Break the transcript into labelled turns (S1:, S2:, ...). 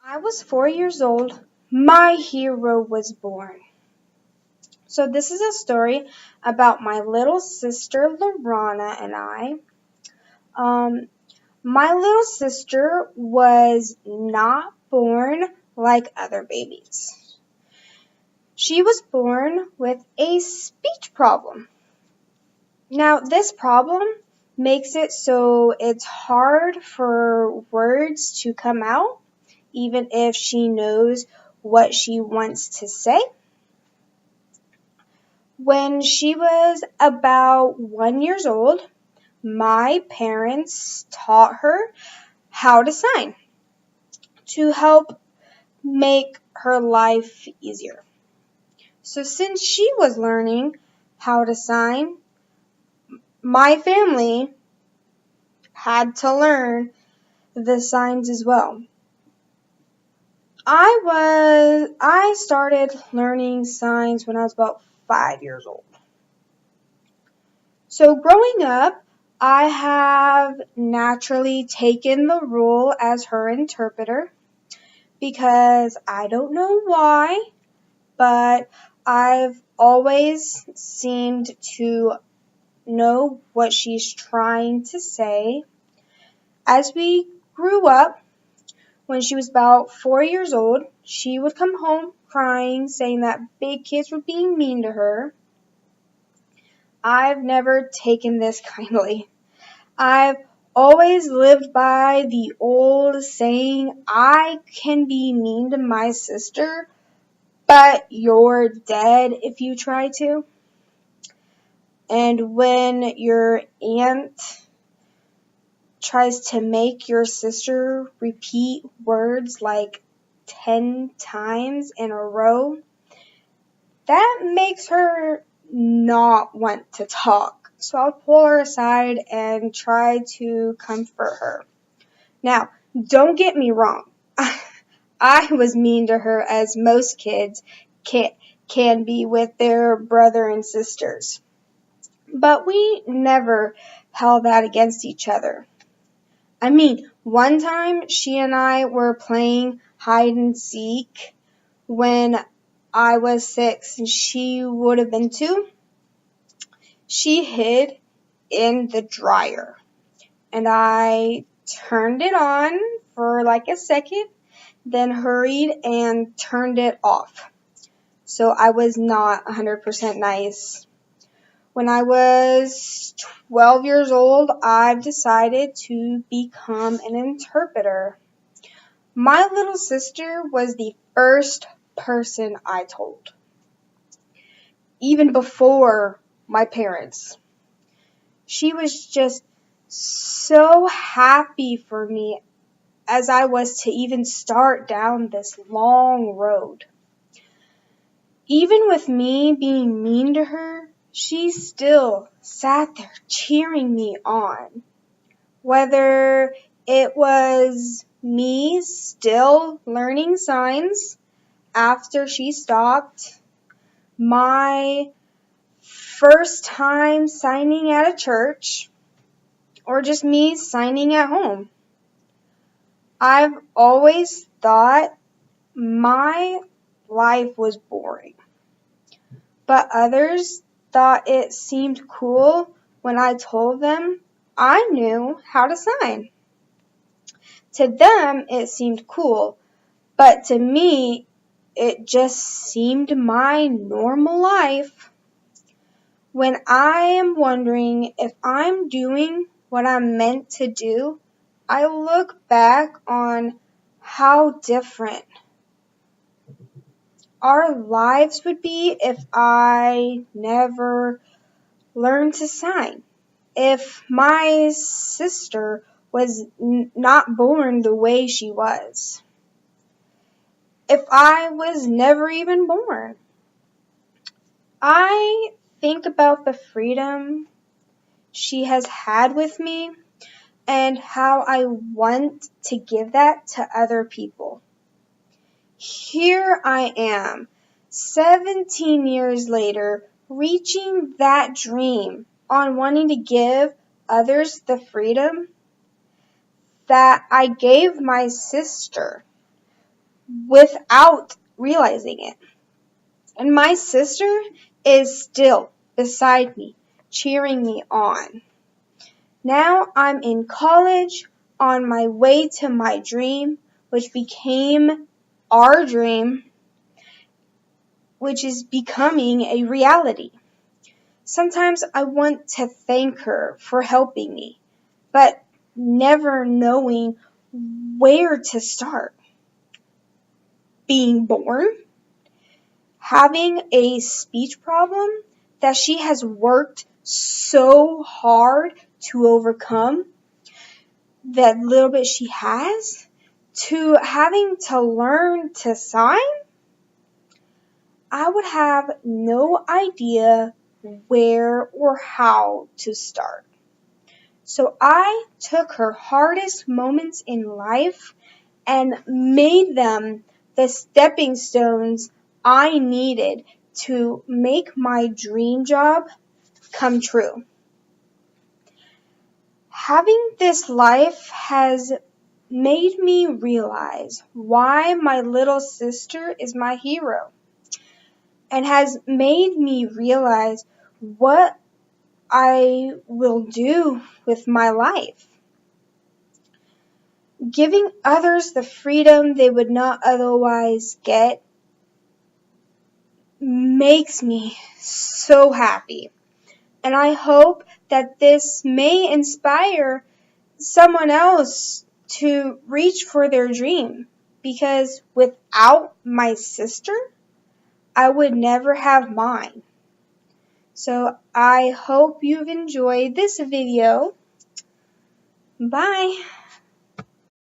S1: I was 4 years old. My hero was born. So this is a story about my little sister Lorana and I. Um, my little sister was not born like other babies. She was born with a speech problem. Now, this problem makes it so it's hard for words to come out, even if she knows what she wants to say. When she was about 1 year old, my parents taught her how to sign to help make her life easier. So since she was learning how to sign, my family had to learn the signs as well. I started learning signs when I was about 5 years old. So growing up, I have naturally taken the role as her interpreter because I don't know why, but I've always seemed to know what she's trying to say. As we grew up, when she was about 4 years old, she would come home crying, saying that big kids were being mean to her. I've never taken this kindly. I've always lived by the old saying, I can be mean to my sister, but you're dead if you try to. And when your aunt tries to make your sister repeat words like 10 times in a row, that makes her not want to talk. So I'll pull her aside and try to comfort her. Now, don't get me wrong. I was mean to her as most kids can be with their brother and sisters. But we never held that against each other. I mean, one time she and I were playing hide and seek when I was 6 and she would have been 2. She hid in the dryer and I turned it on for like a second, then hurried and turned it off. So I was not 100% nice. When I was 12 years old, I've decided to become an interpreter. My little sister was the first person I told, even before my parents. She was just so happy for me as I was to even start down this long road. Even with me being mean to her, she still sat there cheering me on. Whether it was me still learning signs after she stopped, my first time signing at a church, or just me signing at home. I've always thought my life was boring, but others thought it seemed cool when I told them I knew how to sign. To them, it seemed cool, but to me, it just seemed my normal life. When I am wondering if I'm doing what I'm meant to do, I look back on how different our lives would be if I never learned to sign. If my sister was not born the way she was. If I was never even born. I think about the freedom she has had with me and how I want to give that to other people. Here I am, 17 years later, reaching that dream on wanting to give others the freedom that I gave my sister without realizing it. And my sister is still beside me, cheering me on. Now I'm in college, on my way to my dream, which became our dream, which is becoming a reality. Sometimes I want to thank her for helping me, but never knowing where to start. Being born, having a speech problem that she has worked so hard to overcome, that little bit she has, to having to learn to sign, I would have no idea where or how to start. So I took her hardest moments in life and made them the stepping stones I needed to make my dream job come true. Having this life has made me realize why my little sister is my hero, and has made me realize what I will do with my life. Giving others the freedom they would not otherwise get makes me so happy. And I hope that this may inspire someone else to reach for their dream, because without my sister, I would never have mine. So I hope you've enjoyed this video. Bye.